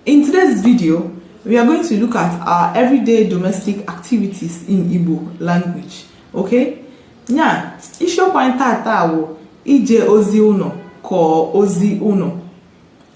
In today's video, we are going to look at our everyday domestic activities in Igbo language. Okay? Nya, isho kwa tata wo ije ozi uno ko ozi uno.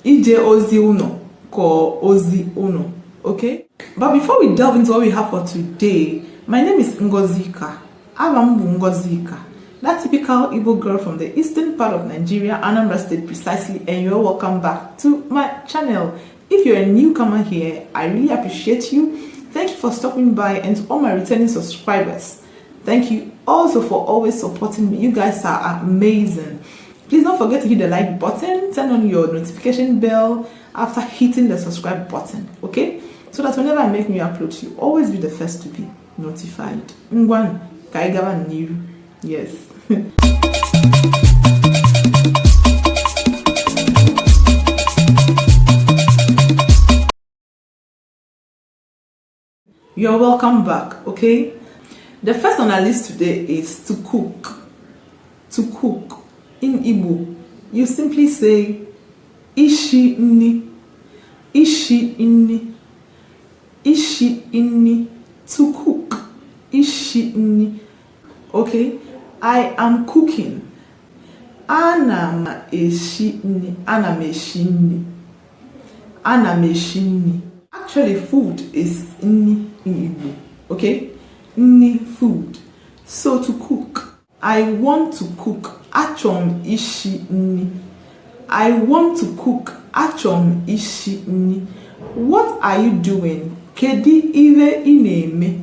Ije ozi uno ko ozi uno. Okay? But before we delve into what we have for today, my name is Ngozika. Abambu Ngozika. That typical Igbo girl from the eastern part of Nigeria, Anambra State precisely, and you're welcome back to my channel. If you're a newcomer here, I really appreciate you. Thank you for stopping by, and to all my returning subscribers, thank you also for always supporting me. You guys are amazing. Please don't forget to hit the like button, turn on your notification bell after hitting the subscribe button, okay? So that whenever I make new uploads, you always be the first to be notified. Ngwan, kaigawa niru. Yes. You're welcome back, okay? The first on our list today is to cook. To cook. In Igbo, you simply say ishi inni. Ishi inni. Ishi inni. To cook. Ishi inni. Okay? I am cooking. Ana m eshi nni. Ana m eshi nni. Ana m eshi nni. Actually, food is nni in Igbo. Okay? Nni, food. So to cook, I want to cook. Achom ishi nni. I want to cook. Achom ishi nni. What are you doing? Kedi ive ineme.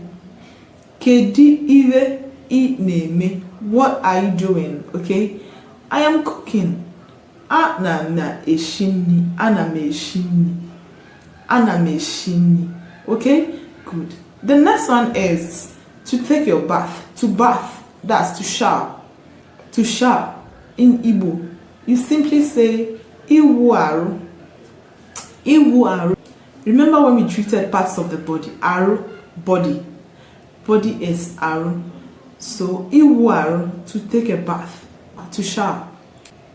Kedi ive ineme. What are you doing? Okay? I am cooking. Ana na eshini. Ana me eshini. Ana me eshini. Okay? Good. The next one is to take your bath. To bath. That's to shower. To shower. In Igbo, you simply say iwu aru. Iwu aru. Remember when we treated parts of the body? Aru, body. Body is aru. So, iwu aru, to take a bath, to shower.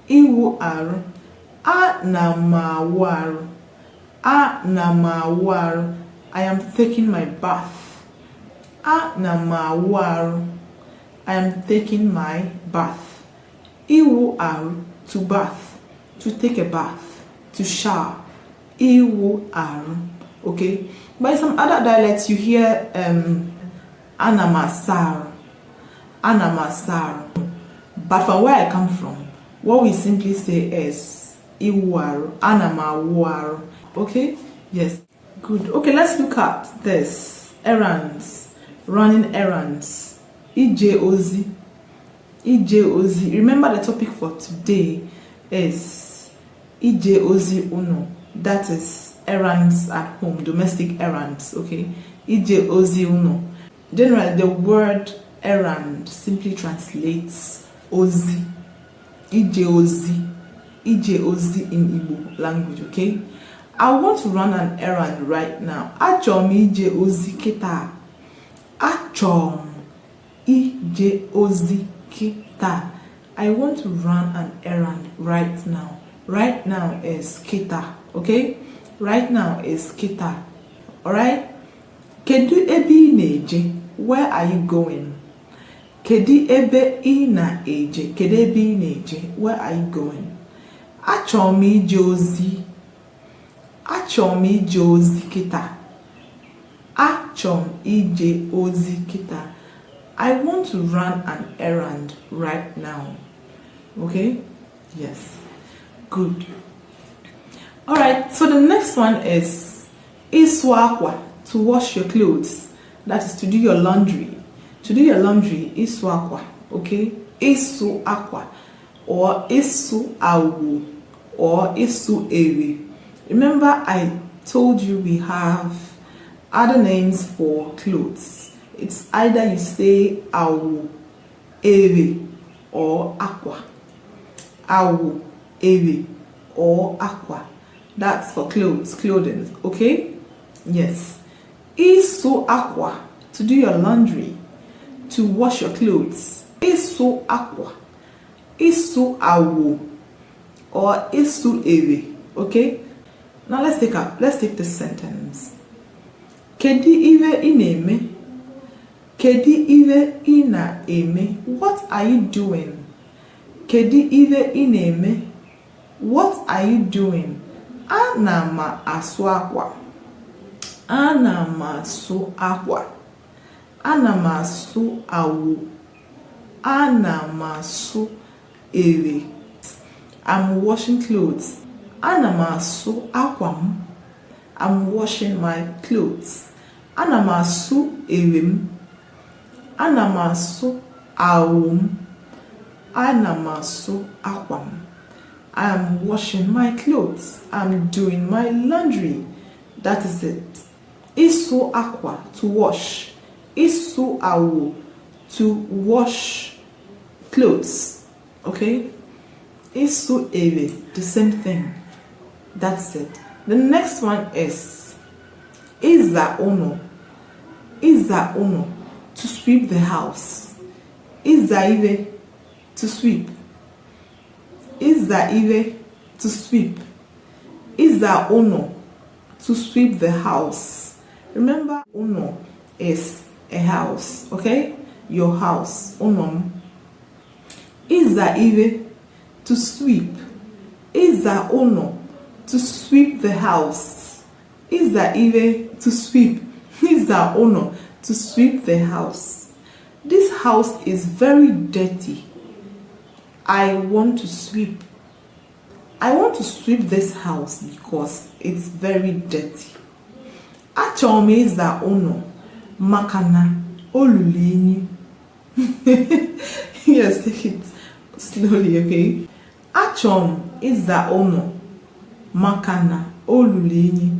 Iwu aru. Ana m awụ arụ. Ana m awụ arụ. I am taking my bath. Ana m awụ arụ. I am taking my bath. Iwu arụ, to bath, to take a bath, to shower. Iwu arụ. Okay? By some other dialects, you hear ana m asa arụ. Ana m asa arụ. But from where I come from, what we simply say is iwu arụ. Ana m awụ arụ. Okay? Yes. Good. Okay, let's look at this. Errands. Running errands. Ije ozi. Ije ozi. Remember the topic for today is Ije ozi uno. That is errands at home, domestic errands. Okay? Ije ozi uno. Generally, the word errand simply translates ozi. Ije ozi. Ije ozi in Igbo language, okay? I want to run an errand right now. Achom ije ozi kita. Achom ije ozi kita. I want to run an errand right now. Right now is kita, okay? Right now is kita. Alright? Kedu ebe neje? Where are you going? Kedi ebe ina eje? Kedu ebe neje? Where are you going? Achom ije ozi. Achom ije ozi kita. Achom ije ozi kita. I want to run an errand right now. Okay? Yes. Good. Alright, so the next one is isu akwa, to wash your clothes. That is to do your laundry. To do your laundry, isu akwa. Okay? Isu akwa. Or isu awu. Or isu ewe. Remember, I told you we have other names for clothes. It's either you say awu, ewe, or aqua. Awu, ewe, or aqua. That's for clothes, clothing, okay? Yes. Isu aqua, to do your laundry, to wash your clothes. Isu aqua. Isu awu, or isu ewe, okay? Now let's take this sentence. Kedi ive ineme. Kedi ive ina eme. What are you doing? Kedi ive ineme. What are you doing? Ana ma asu akwa. Ana ma asu akwa. Ana ma asu awu. Ana ma asu ewe. I'm washing clothes. Ana ma asu akwam. I'm washing my clothes. Ana ma asu ewem. Ana ma asu awum. Ana ma asu akwam. I'm washing my clothes. I'm doing my laundry. That is it. Isu aqua, to wash. Isu awu, to wash clothes. Okay? Isu ewe, the same thing. That's it. The next one is Iza ono. Iza ono, to sweep the house. Iza iwe, to sweep. Iza iwe, to sweep. Iza ono, to sweep the house. Remember, uno is a house, okay? Your house, unum. Iza iwe, to sweep. Iza ono, to sweep the house. Iza iwe, to sweep. Iza ono, to sweep the house. This house is very dirty. I want to sweep. I want to sweep this house because it's very dirty. Achọrọ m ịza ụlọ maka na olulu unyi. Yes, take it slowly, okay? Achọrọ m ịza ụlọ maka na olulu unyi.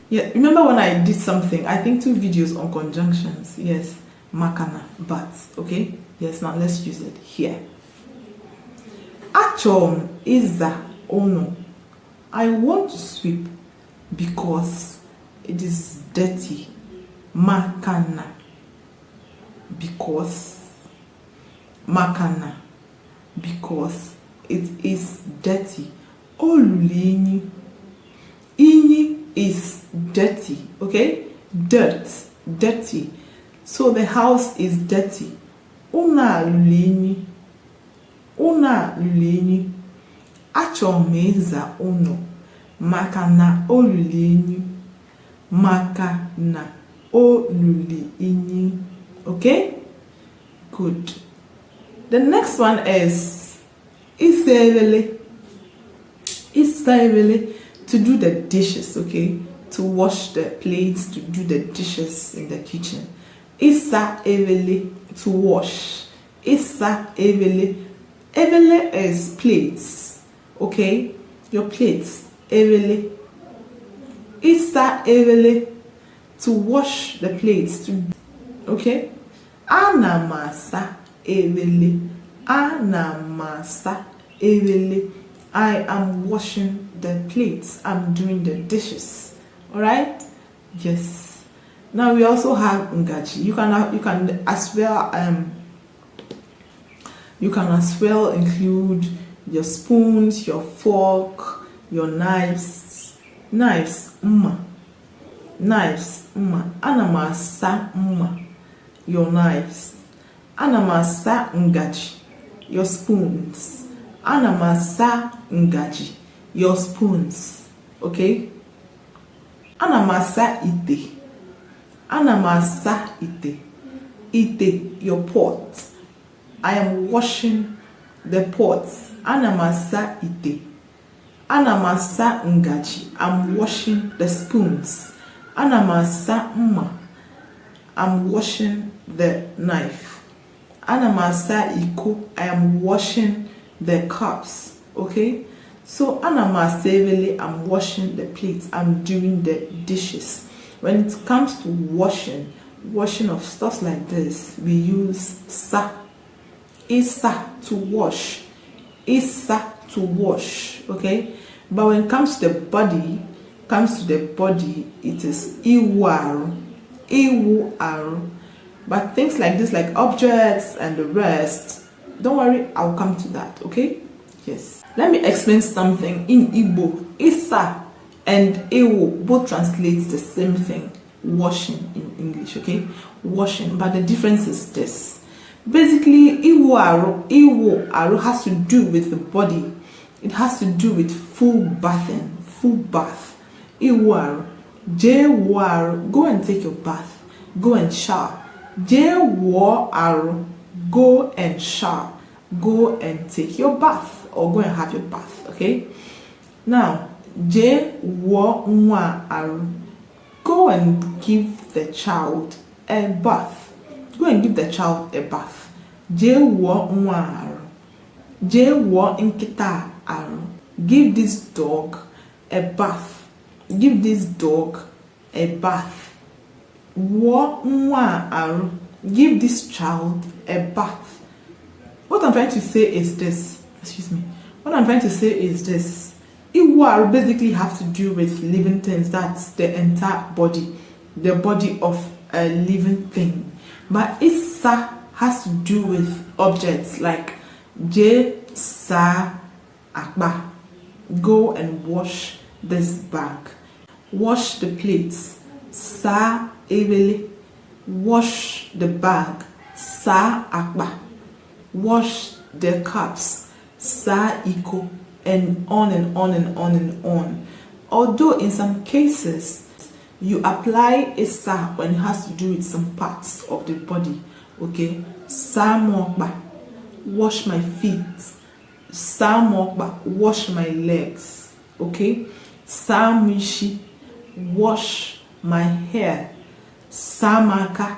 Yeah, remember when I did something, I think 2 videos on conjunctions. Yes, makana, but, okay? Yes, now let's use it here. Achọrọ m ịza ụlọ. I want to sweep because it is dirty. Makana. Because. Makana. Because it is dirty. Olulu. Inyi is dirty. Okay? Dirt. Dirty. So the house is dirty. Una lulu. Una lulu. Achọrọ m ịza ụlọ maka na olulu unyi. Maka na olulu unyi. Okay? Good. The next one is Isevele. Isevele, to do the dishes, okay? To wash the plates, to do the dishes in the kitchen. Isa evele, to wash. Isa evele. Evele is plates. Okay, your plates, evele. Isa evele, to wash the plates. Okay, anamasa evele. Anamasa evele. I am washing the plates. I'm doing the dishes. All right. Yes. Now we also have ngaji. You can as well include your spoons, your fork, your knives. Knives, Knives, Anamasa, your knives. Anamasa ngaji, your spoons. Anamasa ngaji, your spoons. Okay? Anamasa ite. Anamasa ite. Ite, your pot. I am washing the pots. Anamasa ite. Anamasa ngaji. I'm washing the spoons. Anamasa I'm washing the knife. Anamasa iko. I am washing the cups. Okay? So anamasevele, I'm washing the plates. I'm doing the dishes. When it comes to washing of stuff like this, we use sa. Isa, to wash. Isa, to wash. Okay? But when it comes to the body, it is iwaru. Iwaru. But things like this, like objects and the rest, don't worry, I'll come to that. Okay? Yes. Let me explain something in Igbo. Isa and ewo both translates the same thing, washing in English, okay? Washing, but the difference is this. Basically, iwo aro has to do with the body. It has to do with full bathing, full bath. Iwo aro, je wo aro, go and take your bath, go and shower. Je wo aro, go and shower, go and take your bath, or go and have your bath, okay? Now, je wo nwa aro, go and give the child a bath. Go and give the child a bath. Je wo nwa aro. Je wo nkita aro. Give this dog a bath. Give this dog a bath. Wo nwa aro. Give this child a bath. What I'm trying to say is this. Excuse me. What I'm trying to say is this. Iwa basically have to do with living things. That's the entire body. The body of a living thing. But isa has to do with objects like je sa akba. Go and wash this bag. Wash the plates. Sa ebele. Wash the bag. Sa akba. Wash the cups. Sa iko. And on and on and on and on. Although in some cases you apply a sa when it has to do with some parts of the body. Okay? Sa mokba, wash my feet. Sa mokba, wash my legs. Okay? Sa mishi, wash my hair. Sa maka,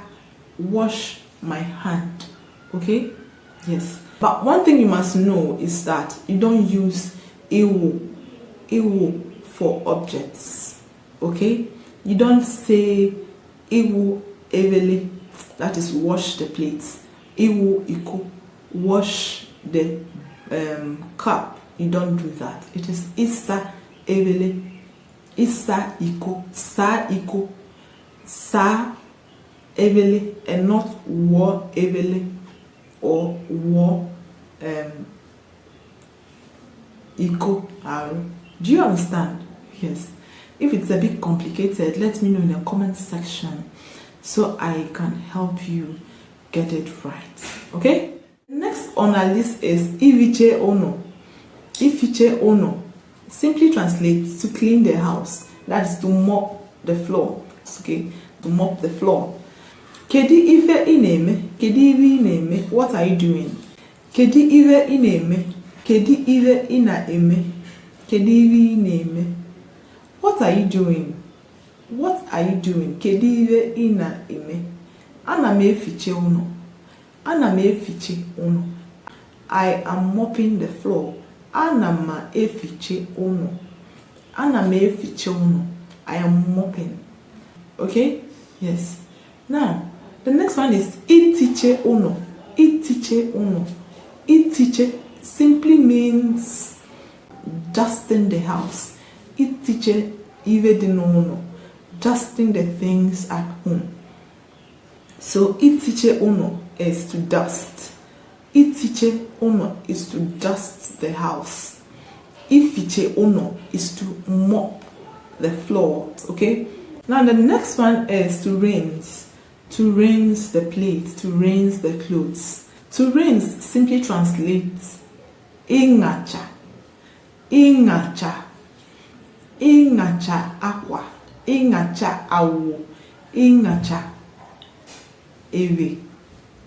wash my hand. Okay? Yes. But one thing you must know is that you don't use ewo for objects. Okay? You don't say ewo evele, that is wash the plates. Ewo iko, wash the cup. You don't do that. It is isa evele, isa iko, sa iko, sa evele, and not wo evele or wo iko aro. Do you understand? Yes. If it's a bit complicated, let me know in the comment section so I can help you get it right. Okay? Next on our list is ifiche ono. Ifiche ono simply translates to clean the house. That is to mop the floor. Okay? To mop the floor. Kedi ife ineme? Kedi ife ineme? What are you doing? Kedi ife ineme? Kedi ife ina eme? Kedi ife ineme? What are you doing? What are you doing? Kedive ina eme. Ana me efiche uno. Ana me efiche uno. I am mopping the floor. Ana ma efiche uno. Ana me efiche uno. I am mopping. Okay? Yes. Now, the next one is itiche uno. Itiche uno. Itiche simply means dusting the house. Itiche ive di no, dusting the things at home. So itiche uno is to dust. Itiche uno is to dust the house. Ifiche uno is to mop the floor. Okay. Now the next one is to rinse. To rinse the plates. To rinse the clothes. To rinse simply translates ingacha. Ingacha. Ingacha aqua, ingacha awo, ingacha ewe.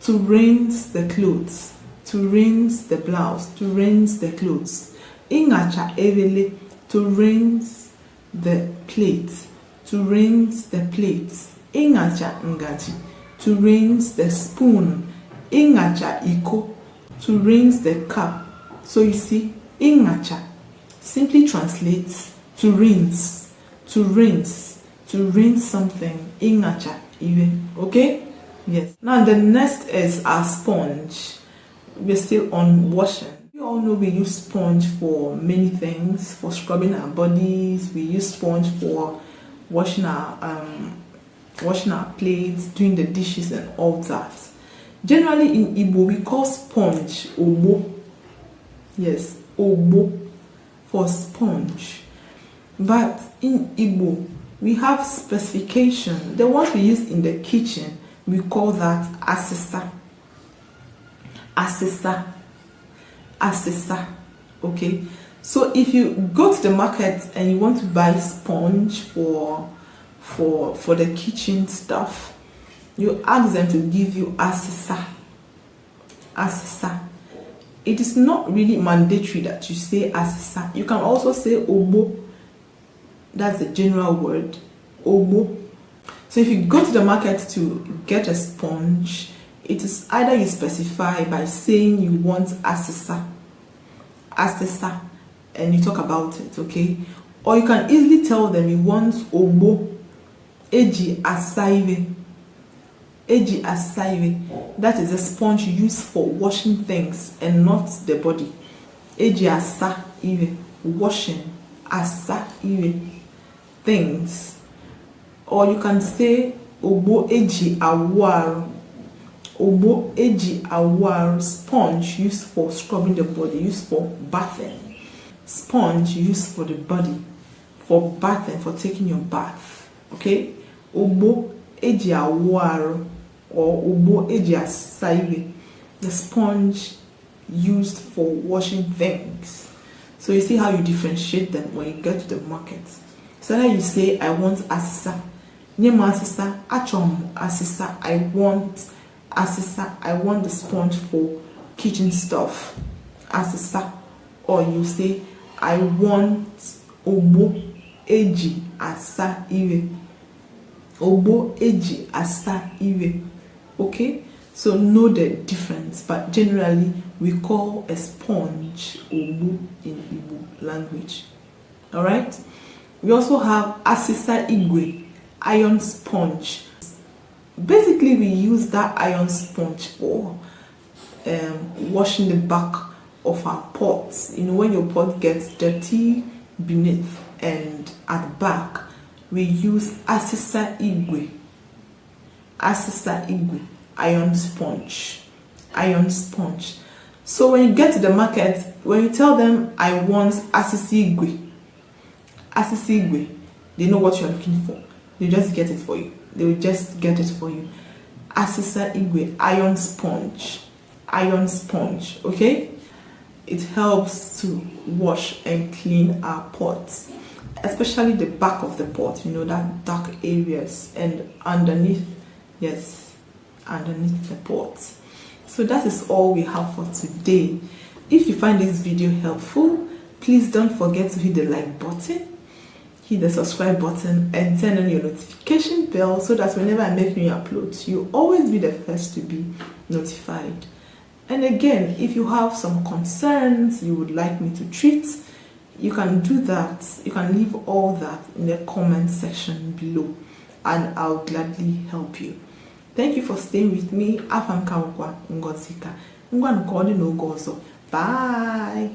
To rinse the clothes, to rinse the blouse, to rinse the clothes. Ingacha evele, to rinse the plates, to rinse the plates. Ingacha ngaji, to rinse the spoon. Ingacha iko, to rinse the cup. So you see, ingacha simply translates to rinse, to rinse, to rinse something. Ingacha iwe. Okay? Yes. Now the next is our sponge. We're still on washing. You all know we use sponge for many things, for scrubbing our bodies. We use sponge for washing our plates, doing the dishes and all that. Generally in Igbo we call sponge obo. Yes, obo for sponge. But in Igbo, we have specification. The ones we use in the kitchen, we call that asisa. Asisa. Asisa. Okay? So if you go to the market and you want to buy sponge for the kitchen stuff, you ask them to give you asisa. Asisa. It is not really mandatory that you say asisa. You can also say obo. That's the general word. Obo. So if you go to the market to get a sponge, it is either you specify by saying you want asisa. Asisa. And you talk about it, okay? Or you can easily tell them you want obo. Eji asaive. Eji asaive. That is a sponge used for washing things and not the body. Eji asaive. Washing. Asaive. Things. Or you can say obo eji awar. Obo eji awar. Sponge used for scrubbing the body, used for bathing. Sponge used for the body, for bathing, for taking your bath. Okay? Obo eji awar or obo eji asaive. The sponge used for washing things. So you see how you differentiate them when you get to the market. So now you say, I want asisa. Nyema asisa, achom asisa, I want asisa, I want the sponge for kitchen stuff. Asisa. Or you say, I want obo eji asa iwe. Obo eji asa iwe. Okay? So know the difference. But generally, we call a sponge obo in Igbo language. Alright? We also have asisa igwe, iron sponge. Basically, we use that iron sponge for washing the back of our pots. You know, when your pot gets dirty beneath and at the back, we use asisa igwe. Asisa igwe, iron sponge. Iron sponge. So when you get to the market, when you tell them, I want asisa igwe, they know what you're looking for. They just get it for you. They will just get it for you. Asisa igwe, iron sponge. Iron sponge, okay? It helps to wash and clean our pots, especially the back of the pot, you know, that dark areas and underneath, yes, underneath the pot. So that is all we have for today. If you find this video helpful, please don't forget to hit the like button, hit the subscribe button, and turn on your notification bell so that whenever I make new uploads, you'll always be the first to be notified. And again, if you have some concerns you would like me to treat, you can do that. You can leave all that in the comment section below and I'll gladly help you. Thank you for staying with me. Bye.